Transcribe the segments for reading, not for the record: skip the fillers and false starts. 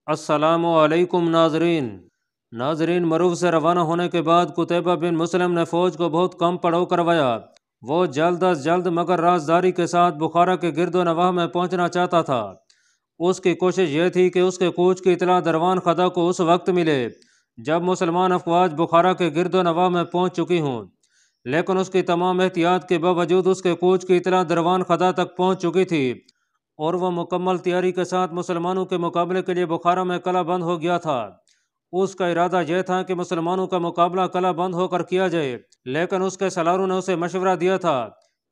السلام علیکم ناظرین مروف سے روانہ ہونے کے بعد قتیبہ بن مسلم نے فوج کو بہت کم پڑاؤ کروایا۔ وہ جلد از جلد مگر رازداری کے ساتھ بخارا کے گرد و نواح میں پہنچنا چاہتا تھا۔ اس کی کوشش یہ تھی کہ اس کے کوچ کی اطلاع دروان خدا کو اس وقت ملے جب مسلمان افواج بخارا کے گرد و نواح میں پہنچ چکی ہوں، لیکن اس کی تمام احتیاط کے باوجود اس کے کوچ کی اطلاع دروان خدا تک پہنچ چکی تھی اور وہ مکمل تیاری کے ساتھ مسلمانوں کے مقابلے کے لیے بخارا میں کلہ بند ہو گیا تھا۔ اس کا ارادہ یہ تھا کہ مسلمانوں کا مقابلہ کلہ بند ہو کر کیا جائے، لیکن اس کے سالاروں نے اسے مشورہ دیا تھا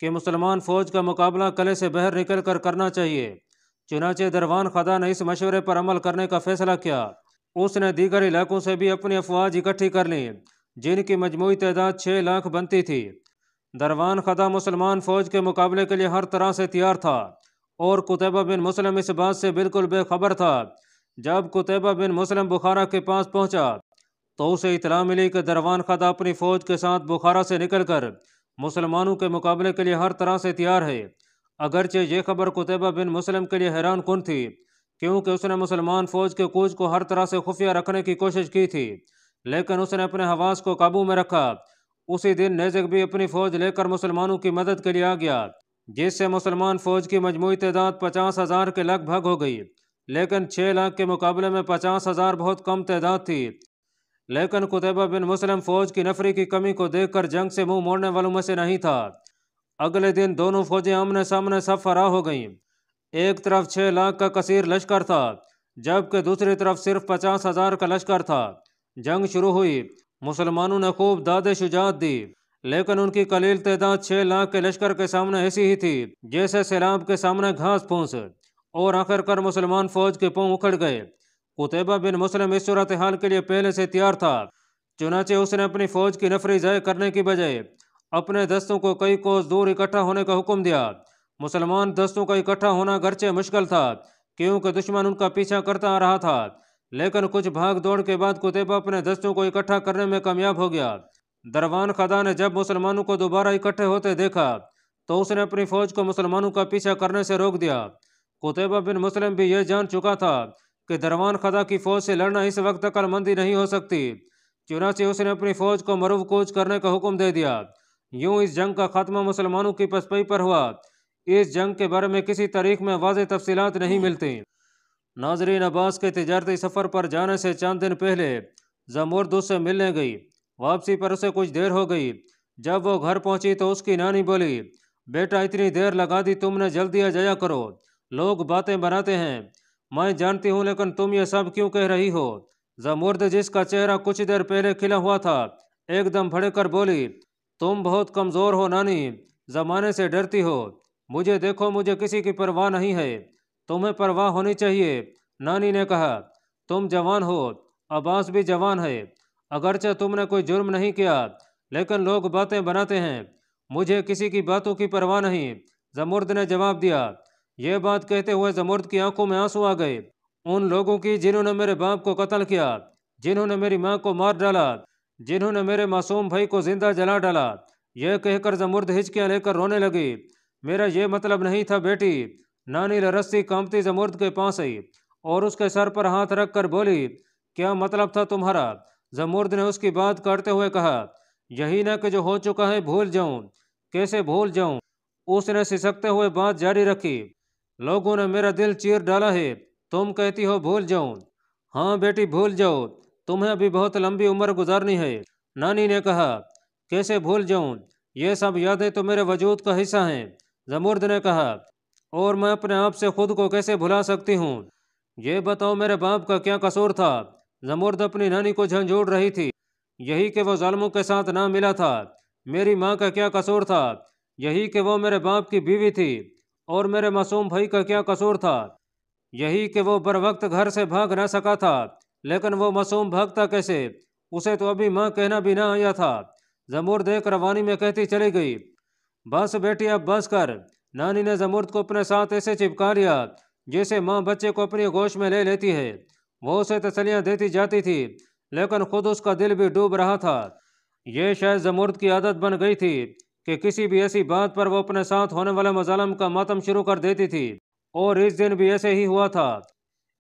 کہ مسلمان فوج کا مقابلہ قلعے سے باہر نکل کر کرنا چاہیے۔ چنانچہ دروان خدا نے اس مشورے پر عمل کرنے کا فیصلہ کیا۔ اس نے دیگر علاقوں سے بھی اپنی افواج اکٹھی کر لیں جن کی مجموعی تعداد 6 لاکھ بنتی تھی۔ دروان خدا مسلمان فوج کے مقابلے کے لیے ہر طرح سے تیار تھا اور قتیبہ بن مسلم اس بات سے بالکل بے خبر تھا۔ جب قتیبہ بن مسلم بخارا کے پاس پہنچا تو اسے اطلاع ملی کہ دروان خدا اپنی فوج کے ساتھ بخارا سے نکل کر مسلمانوں کے مقابلے کے لیے ہر طرح سے تیار ہے۔ اگرچہ یہ خبر قتیبہ بن مسلم کے لیے حیران کن تھی، کیونکہ اس نے مسلمان فوج کے کوچ کو ہر طرح سے خفیہ رکھنے کی کوشش کی تھی، لیکن اس نے اپنے حواس کو قابو میں رکھا۔ اسی دن نیزک بھی اپنی فوج لے کر مسلمانوں کی مدد کے لیے آ گیا، جس سے مسلمان فوج کی مجموعی تعداد 50,000 کے لگ بھگ ہو گئی، لیکن 6 لاکھ کے مقابلے میں 50,000 بہت کم تعداد تھی۔ لیکن قتیبہ بن مسلم فوج کی نفری کی کمی کو دیکھ کر جنگ سے منہ موڑنے والوں میں سے نہیں تھا۔ اگلے دن دونوں فوجیں آمنے سامنے صف فرا ہو گئیں۔ ایک طرف 6 لاکھ کا کثیر لشکر تھا جبکہ دوسری طرف صرف 50,000 کا لشکر تھا۔ جنگ شروع ہوئی، مسلمانوں نے خوب داد شجاعت دی، لیکن ان کی قلیل تعداد 6 لاکھ کے لشکر کے سامنے ایسی ہی تھی جیسے سیلاب کے سامنے گھاس پھونس، اور آخر کار مسلمان فوج کے پاؤں اکھڑ گئے۔ قتیبہ بن مسلم اس صورتحال کے لیے پہلے سے تیار تھا، چنانچہ اس نے اپنی فوج کی نفری ضائع کرنے کی بجائے اپنے دستوں کو کئی کوس دور اکٹھا ہونے کا حکم دیا۔ مسلمان دستوں کا اکٹھا ہونا گرچہ مشکل تھا کیونکہ دشمن ان کا پیچھا کرتا آ رہا تھا، لیکن کچھ بھاگ دوڑ کے بعد قتیبہ اپنے دستوں کو اکٹھا کرنے میں کامیاب ہو گیا۔ دروان خدا نے جب مسلمانوں کو دوبارہ اکٹھے ہوتے دیکھا تو اس نے اپنی فوج کو مسلمانوں کا پیچھا کرنے سے روک دیا۔ قتیبہ بن مسلم بھی یہ جان چکا تھا کہ دروان خدا کی فوج سے لڑنا اس وقت عقل مندی نہیں ہو سکتی، چنانچہ اس نے اپنی فوج کو مروع کوچ کرنے کا حکم دے دیا۔ یوں اس جنگ کا خاتمہ مسلمانوں کی پسپائی پر ہوا۔ اس جنگ کے بارے میں کسی تاریخ میں واضح تفصیلات نہیں ملتی۔ ناظرین، عباس کے تجارتی سفر پر جانے سے چند دن پہلے زمرد اس سے ملنے گئی۔ واپسی پر اسے کچھ دیر ہو گئی۔ جب وہ گھر پہنچی تو اس کی نانی بولی، بیٹا اتنی دیر لگا دی، تم نے جلدی آ جایا کرو، لوگ باتیں بناتے ہیں۔ میں جانتی ہوں، لیکن تم یہ سب کیوں کہہ رہی ہو؟ زمرد، جس کا چہرہ کچھ دیر پہلے کھلا ہوا تھا، ایک دم بھڑک کر بولی، تم بہت کمزور ہو نانی، زمانے سے ڈرتی ہو۔ مجھے دیکھو، مجھے کسی کی پرواہ نہیں ہے، تمہیں پرواہ ہونی چاہیے۔ نانی نے کہا، تم جوان ہو، عباس بھی جوان ہے، اگرچہ تم نے کوئی جرم نہیں کیا، لیکن لوگ باتیں بناتے ہیں، مجھے کسی کی باتوں کی پرواہ نہیں، زمرد نے جواب دیا۔ یہ بات کہتے ہوئے زمرد کی آنکھوں میں آنسو آ گئے۔ ان لوگوں کی جنہوں نے میرے باپ کو قتل کیا، جنہوں نے میری ماں کو مار ڈالا، جنہوں نے میرے معصوم بھائی کو زندہ جلا ڈالا، یہ کہہ کر زمرد ہچکیاں لے کر رونے لگی۔ میرا یہ مطلب نہیں تھا بیٹی۔ نانی لرزتی کانپتی زمرد کے پاس آئی اور اس کے سر پر ہاتھ رکھ کر بولی، کیا مطلب تھا تمہارا؟ زمرد نے اس کی بات کاٹتے ہوئے کہا، یہی نہ کہ جو ہو چکا ہے بھول جاؤں۔ کیسے بھول جاؤں؟ اس نے سسکتے ہوئے بات جاری رکھی، لوگوں نے میرا دل چیر ڈالا ہے، تم کہتی ہو بھول جاؤں؟ ہاں بیٹی، بھول جاؤ، تمہیں ابھی بہت لمبی عمر گزارنی ہے۔ نانی نے کہا، کیسے بھول جاؤں؟ یہ سب یادیں تو میرے وجود کا حصہ ہیں۔ زمرد نے کہا، اور میں اپنے آپ سے خود کو کیسے بھلا سکتی ہوں؟ یہ بتاؤ، میرے باپ کا کیا قصور تھا؟ زمرد اپنی نانی کو جھنجھوڑ رہی تھی۔ یہی کہ وہ ظالموں کے ساتھ نہ ملا تھا۔ میری ماں کا کیا قصور تھا؟ یہی کہ وہ میرے باپ کی بیوی تھی۔ اور میرے معصوم بھائی کا کیا قصور تھا؟ یہی کہ وہ بر وقت گھر سے بھاگ نہ سکا تھا۔ لیکن وہ معصوم بھاگتا کیسے؟ اسے تو ابھی ماں کہنا بھی نہ آیا تھا۔ زمرد ایک روانی میں کہتی چلی گئی، بس بیٹی، اب بس کر۔ نانی نے زمرد کو اپنے ساتھ ایسے چپکا لیا جیسے ماں بچے کو اپنی گوش میں لے لیتی ہے۔ وہ اسے تسلیاں دیتی جاتی تھی، لیکن خود اس کا دل بھی ڈوب رہا تھا۔ یہ شاید زمرد کی عادت بن گئی تھی کہ کسی بھی ایسی بات پر وہ اپنے ساتھ ہونے والے مظالم کا ماتم شروع کر دیتی تھی، اور اس دن بھی ایسے ہی ہوا تھا۔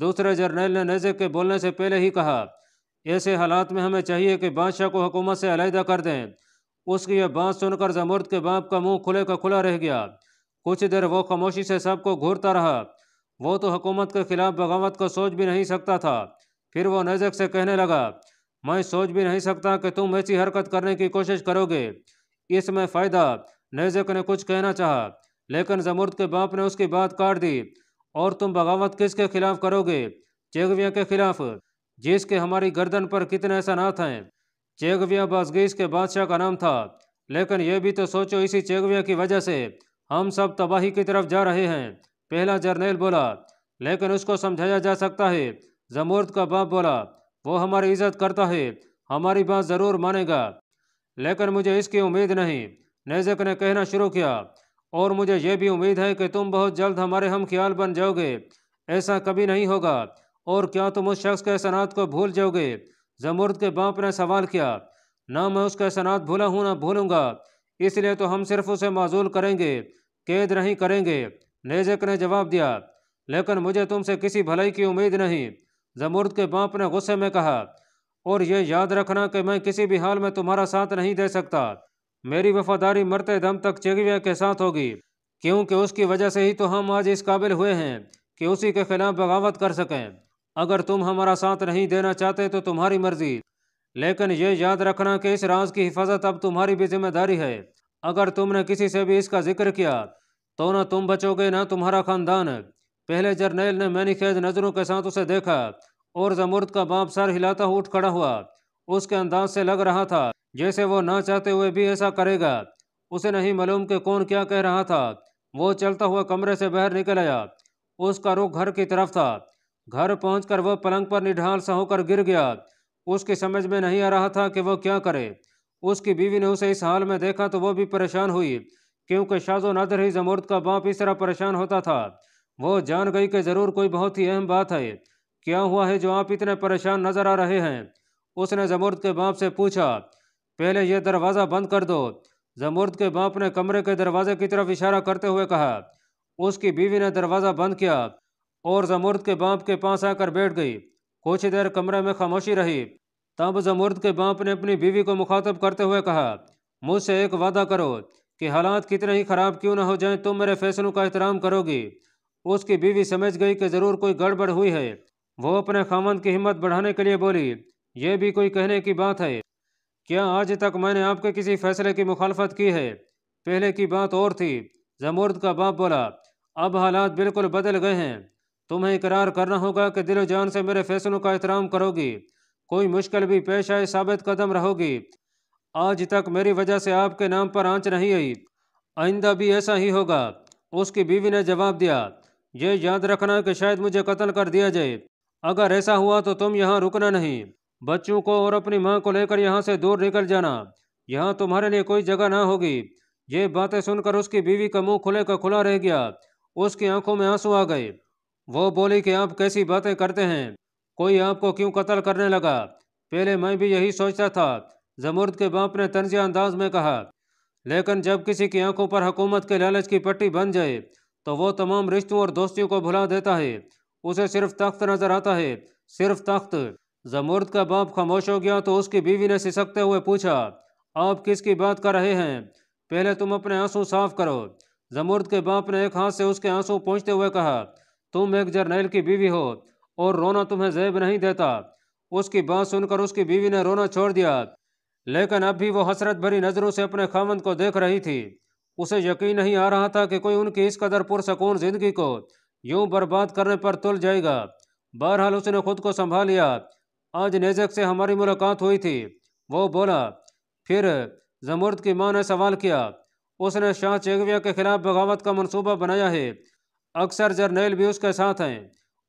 دوسرے جرنیل نے نیزک کے بولنے سے پہلے ہی کہا، ایسے حالات میں ہمیں چاہیے کہ بادشاہ کو حکومت سے علیحدہ کر دیں۔ اس کی یہ بات سن کر زمرد کے باپ کا منہ کھلے کا کھلا رہ گیا۔ کچھ دیر وہ خاموشی سے سب کو گھورتا رہا۔ وہ تو حکومت کے خلاف بغاوت کو سوچ بھی نہیں سکتا تھا۔ پھر وہ نیزک سے کہنے لگا، میں سوچ بھی نہیں سکتا کہ تم ایسی حرکت کرنے کی کوشش کرو گے، اس میں فائدہ۔ نیزک نے کچھ کہنا چاہا لیکن زمرد کے باپ نے اس کی بات کاٹ دی۔ اور تم بغاوت کس کے خلاف کرو گے؟ چیگویا کے خلاف، جس کے ہماری گردن پر کتنے احسانات ہیں۔ چیگویا بازگیس کے بادشاہ کا نام تھا، لیکن یہ بھی تو سوچو اسی چیگویا کی وجہ سے ہم سب تباہی کی طرف جا رہے ہیں۔ پہلا جرنیل بولا، لیکن اس کو سمجھایا جا سکتا ہے۔ زمرد کا باپ بولا، وہ ہماری عزت کرتا ہے، ہماری بات ضرور مانے گا، لیکن مجھے اس کی امید نہیں۔ نیزک نے کہنا شروع کیا، اور مجھے یہ بھی امید ہے کہ تم بہت جلد ہمارے ہم خیال بن جاؤ گے۔ ایسا کبھی نہیں ہوگا۔ اور کیا تم اس شخص کے احسانات کو بھول جاؤ گے؟ زمرد کے باپ نے سوال کیا۔ نہ میں اس کے احسانات بھولا ہوں نہ بھولوں گا، اس لیے تو ہم صرف اسے معزول کریں گے، قید نہیں کریں گے۔ نیزک نے جواب دیا، لیکن مجھے تم سے کسی بھلائی کی امید نہیں۔ زمرد کے باپ نے غصے میں کہا، اور یہ یاد رکھنا کہ میں کسی بھی حال میں تمہارا ساتھ نہیں دے سکتا۔ میری وفاداری مرتے دم تک چیگویا کے ساتھ ہوگی، کیونکہ اس کی وجہ سے ہی تو ہم آج اس قابل ہوئے ہیں کہ اسی کے خلاف بغاوت کر سکیں۔ اگر تم ہمارا ساتھ نہیں دینا چاہتے تو تمہاری مرضی، لیکن یہ یاد رکھنا کہ اس راز کی حفاظت اب تمہاری بھی ذمہ داری ہے۔ اگر تم نے کسی سے بھی اس کا ذکر کیا تو نہ تم بچو گے نہ تمہارا خاندان۔ پہلے جرنیل نے مینی خیز نظروں کے ساتھ اسے دیکھا، اور زمرد کا باپ سر ہلاتا اٹھ کھڑا ہوا۔ اس کے انداز سے لگ رہا تھا جیسے وہ نہ چاہتے ہوئے بھی ایسا کرے گا۔ اسے نہیں معلوم کہ کون کیا کہہ رہا تھا۔ وہ چلتا ہوا کمرے سے باہر نکل آیا۔ اس کا رخ گھر کی طرف تھا۔ گھر پہنچ کر وہ پلنگ پر نڈھال سا ہو کر گر گیا۔ اس کی سمجھ میں نہیں آ رہا تھا کہ وہ کیا کرے۔ اس کی بیوی نے اسے اس حال میں دیکھا تو وہ بھی پریشان ہوئی، کیونکہ شاذ و نادر ہی زمرد کا باپ اس طرح پریشان ہوتا تھا۔ وہ جان گئی کہ ضرور کوئی بہت ہی اہم بات ہے۔ کیا ہوا ہے جو آپ اتنے پریشان نظر آ رہے ہیں؟ اس نے زمرد کے باپ سے پوچھا۔ پہلے یہ دروازہ بند کر دو، زمرد کے باپ نے کمرے کے دروازے کی طرف اشارہ کرتے ہوئے کہا۔ اس کی بیوی نے دروازہ بند کیا اور زمرد کے باپ کے پاس آ کر بیٹھ گئی۔ کچھ دیر کمرے میں خاموشی رہی۔ تب زمرد کے باپ نے اپنی بیوی کو مخاطب کرتے ہوئے کہا، مجھ سے ایک وعدہ کرو کہ حالات کتنے ہی خراب کیوں نہ ہو جائیں تم میرے فیصلوں کا احترام کرو گی۔ اس کی بیوی سمجھ گئی کہ ضرور کوئی گڑبڑ ہوئی ہے۔ وہ اپنے خاوند کی ہمت بڑھانے کے لیے بولی، یہ بھی کوئی کہنے کی بات ہے؟ کیا آج تک میں نے آپ کے کسی فیصلے کی مخالفت کی ہے؟ پہلے کی بات اور تھی۔ زمرد کا باپ بولا، اب حالات بالکل بدل گئے ہیں۔ تمہیں اقرار کرنا ہوگا کہ دل و جان سے میرے فیصلوں کا احترام کرو گی، کوئی مشکل بھی پیش آئے ثابت قدم رہو گی۔ آج تک میری وجہ سے آپ کے نام پر آنچ نہیں آئی، آئندہ بھی ایسا ہی ہوگا۔ اس کی بیوی نے جواب دیا، یہ یاد رکھنا کہ شاید مجھے قتل کر دیا جائے۔ اگر ایسا ہوا تو تم یہاں رکنا نہیں، بچوں کو اور اپنی ماں کو لے کر یہاں سے دور نکل جانا، یہاں تمہارے لیے کوئی جگہ نہ ہوگی۔ یہ باتیں سن کر اس کی بیوی کا منہ کھلے کا کھلا رہ گیا۔ اس کی آنکھوں میں آنسو آ گئے۔ وہ بولی کہ آپ کیسی باتیں کرتے ہیں، کوئی آپ کو کیوں قتل کرنے لگا؟ پہلے میں بھی یہی سوچتا تھا، زمرد کے باپ نے طنزیہ انداز میں کہا، لیکن جب کسی کی آنکھوں پر حکومت کے لالچ کی پٹی بن جائے تو وہ تمام رشتوں اور دوستیوں کو بھلا دیتا ہے، اسے صرف تخت نظر آتا ہے، صرف تخت۔ زمرد کا باپ خاموش ہو گیا تو اس کی بیوی نے سسکتے ہوئے پوچھا، آپ کس کی بات کر رہے ہیں؟ پہلے تم اپنے آنسو صاف کرو۔ زمرد کے باپ نے ایک ہاتھ سے اس کے آنسو پونچھتے ہوئے کہا، تم ایک جرنیل کی بیوی ہو اور رونا تمہیں زیب نہیں دیتا۔ اس کی بات سن کر اس کی بیوی نے رونا چھوڑ دیا، لیکن اب بھی وہ حسرت بھری نظروں سے اپنے خاوند کو دیکھ رہی تھی۔ اسے یقین نہیں آ رہا تھا کہ کوئی ان کی اس قدر پرسکون زندگی کو یوں برباد کرنے پر تل جائے گا۔ بہرحال اس نے خود کو سنبھال لیا۔ آج نیزک سے ہماری ملاقات ہوئی تھی، وہ بولا۔ پھر زمرد کی ماں نے سوال کیا، اس نے شاہ چیگویا کے خلاف بغاوت کا منصوبہ بنایا ہے، اکثر جرنیل بھی اس کے ساتھ ہیں،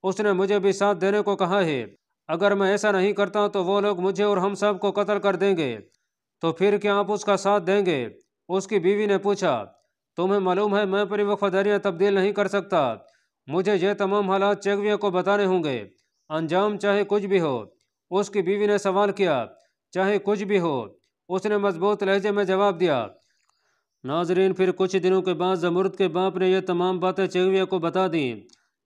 اس نے مجھے بھی ساتھ دینے کو کہا ہے۔ اگر میں ایسا نہیں کرتا تو وہ لوگ مجھے اور ہم سب کو قتل کر دیں گے۔ تو پھر کیا آپ اس کا ساتھ دیں گے؟ اس کی بیوی نے پوچھا۔ تمہیں معلوم ہے میں اپنی وفاداریاں تبدیل نہیں کر سکتا، مجھے یہ تمام حالات چیگویا کو بتانے ہوں گے، انجام چاہے کچھ بھی ہو۔ اس کی بیوی نے سوال کیا، چاہے کچھ بھی ہو؟ اس نے مضبوط لہجے میں جواب دیا۔ ناظرین، پھر کچھ دنوں کے بعد زمرد کے باپ نے یہ تمام باتیں چیگویا کو بتا دیں۔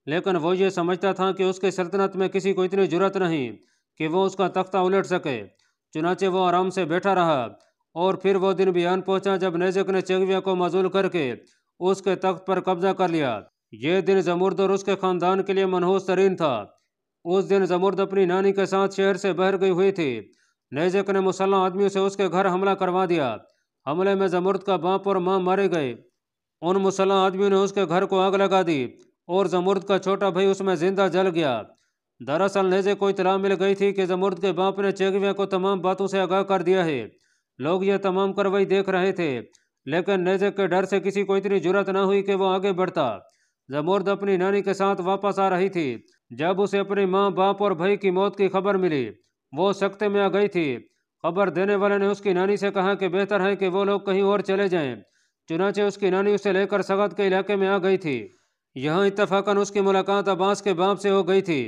لیکن وہ یہ سمجھتا تھا کہ اس کی سلطنت میں کسی کو اتنی جرأت نہیں کہ وہ اس کا تختہ الٹ سکے۔ چنانچہ وہ آرام سے بیٹھا رہا، اور پھر وہ دن بھی آن پہنچا جب نیزک نے چیگویا کو معزول کر کے اس کے تخت پر قبضہ کر لیا۔ یہ دن زمرد اور اس کے خاندان کے لیے منحوس ترین تھا۔ اس دن زمرد اپنی نانی کے ساتھ شہر سے باہر گئی ہوئی تھی۔ نیزک نے مسلح آدمیوں سے اس کے گھر حملہ کروا دیا۔ حملے میں زمرد کا باپ اور ماں مارے گئے۔ ان مسلح آدمیوں نے اس کے گھر کو آگ لگا دی اور زمرد کا چھوٹا بھائی اس میں زندہ جل گیا۔ دراصل نیزے کو اطلاع مل گئی تھی کہ زمرد کے باپ نے چیگویا کو تمام باتوں سے آگاہ کر دیا ہے۔ لوگ یہ تمام کارروائی دیکھ رہے تھے، لیکن نیزک کے ڈر سے کسی کو اتنی جرأت نہ ہوئی کہ وہ آگے بڑھتا۔ زمرد اپنی نانی کے ساتھ واپس آ رہی تھی جب اسے اپنی ماں، باپ اور بھائی کی موت کی خبر ملی۔ وہ سکتے میں آ گئی تھی۔ خبر دینے والے نے اس کی نانی سے کہا کہ بہتر ہے کہ وہ لوگ کہیں اور چلے جائیں۔ چنانچہ اس کی نانی اسے لے کر سغد کے علاقے میں آ گئی تھی۔ یہاں اتفاقاً اس کی ملاقات عباس کے باپ سے ہو گئی تھی۔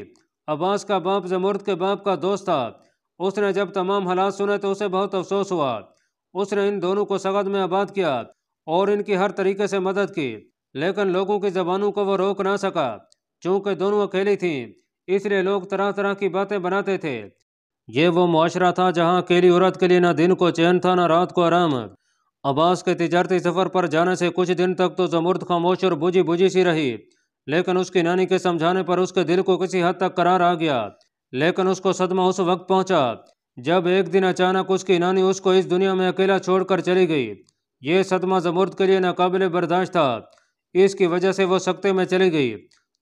عباس کا باپ زمرد کے باپ کا دوست تھا۔ اس نے جب تمام حالات سنے تو اسے بہت افسوس ہوا۔ اس نے ان دونوں کو سغد میں آباد کیا اور ان کی ہر طریقے سے مدد کی، لیکن لوگوں کی زبانوں کو وہ روک نہ سکا۔ چونکہ دونوں اکیلی تھیں، اس لیے لوگ طرح طرح کی باتیں بناتے تھے۔ یہ وہ معاشرہ تھا جہاں اکیلی عورت کے لیے نہ دن کو چین تھا نہ رات کو آرام۔ عباس کے تجارتی سفر پر جانے سے کچھ دن تک تو زمرد خاموش اور بجھی بجھی سی رہی، لیکن اس کی نانی کے سمجھانے پر اس کے دل کو کسی حد تک قرار آ گیا۔ لیکن اس کو صدمہ اس وقت پہنچا جب ایک دن اچانک اس کی نانی اس کو اس دنیا میں اکیلا چھوڑ کر چلی گئی۔ یہ صدمہ زمرد کے لیے ناقابل برداشت تھا۔ اس کی وجہ سے وہ سکتے میں چلی گئی۔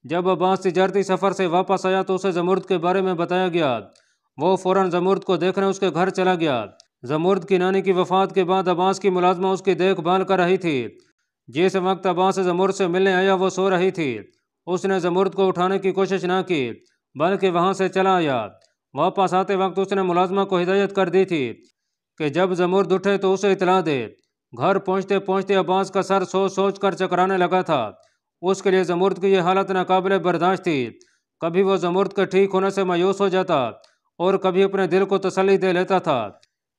جب عباس تجارتی سفر سے واپس آیا تو اسے زمرد کے بارے میں بتایا گیا۔ وہ فوراً زمرد کو دیکھنے اس کے گھر چلا گیا۔ زمرد کی نانی کی وفات کے بعد عباس کی ملازمہ اس کی دیکھ بھال کر رہی تھی۔ جس وقت عباس زمرد سے ملنے آیا وہ سو رہی تھی۔ اس نے زمرد کو اٹھانے کی کوشش نہ کی بلکہ وہاں سے چلا آیا۔ واپس آتے وقت اس نے ملازمہ کو ہدایت کر دی تھی کہ جب زمرد اٹھے تو اسے اطلاع دے۔ گھر پہنچتے پہنچتے عباس کا سر سوچ سوچ کر چکرانے لگا تھا۔ اس کے لیے زمرد کی یہ حالت ناقابل برداشت تھی۔ کبھی وہ زمرد کے ٹھیک ہونے سے مایوس ہو جاتا اور کبھی اپنے دل کو تسلی دے لیتا تھا،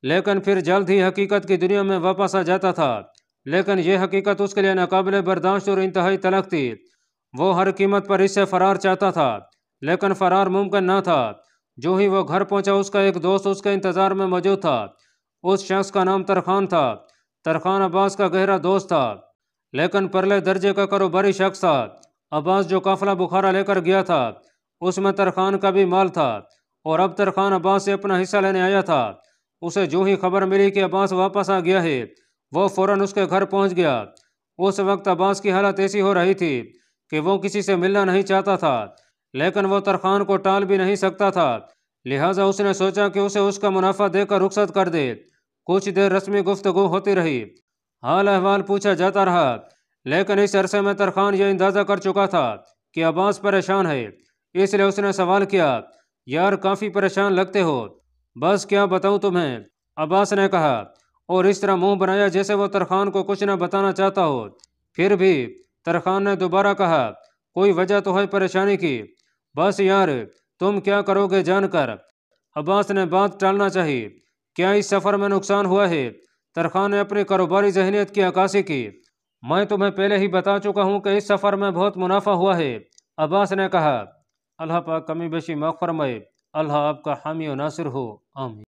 لیکن پھر جلد ہی حقیقت کی دنیا میں واپس آ جاتا تھا۔ لیکن یہ حقیقت اس کے لیے ناقابل برداشت اور انتہائی تلخ تھی۔ وہ ہر قیمت پر اس سے فرار چاہتا تھا، لیکن فرار ممکن نہ تھا۔ جو ہی وہ گھر پہنچا اس کا ایک دوست اس کے انتظار میں موجود تھا۔ اس شخص کا نام ترخان تھا۔ ترخان عباس کا گہرا دوست تھا، لیکن پرلے درجے کا کاروباری شخص تھا۔ عباس جو قافلہ بخارا لے کر گیا تھا اس میں ترخان کا بھی مال تھا، اور اب ترخان عباس سے اپنا حصہ لینے آیا تھا۔ اسے جو ہی خبر ملی کہ عباس واپس آ گیا ہے وہ فوراً اس کے گھر پہنچ گیا۔ اس وقت عباس کی حالت ایسی ہو رہی تھی کہ وہ کسی سے ملنا نہیں چاہتا تھا، لیکن وہ ترخان کو ٹال بھی نہیں سکتا تھا، لہٰذا اس نے سوچا کہ اسے اس کا منافع دے کر رخصت کر دے۔ کچھ دیر رسمی گفتگو ہوتی رہی، حال احوال پوچھا جاتا رہا، لیکن اس عرصے میں ترخان یہ اندازہ کر چکا تھا کہ عباس پریشان ہے۔ اس لیے اس نے سوال کیا، یار کافی پریشان لگتے ہو، بس کیا بتاؤں تمہیں؟ عباس نے کہا، اور اس طرح منہ بنایا جیسے وہ ترخان کو کچھ نہ بتانا چاہتا ہو۔ پھر بھی ترخان نے دوبارہ کہا، کوئی وجہ تو ہے پریشانی کی؟ بس یار تم کیا کرو گے جان کر؟ عباس نے بات ٹالنا چاہی۔ کیا اس سفر میں نقصان ہوا ہے؟ ترخان نے اپنی کاروباری ذہنیت کی عکاسی کی۔ میں تمہیں پہلے ہی بتا چکا ہوں کہ اس سفر میں بہت منافع ہوا ہے، عباس نے کہا۔ اللہ پاک کمی بیشی معاف فرمائے۔ اللہ آپ کا حامی و ناصر ہو، آمین۔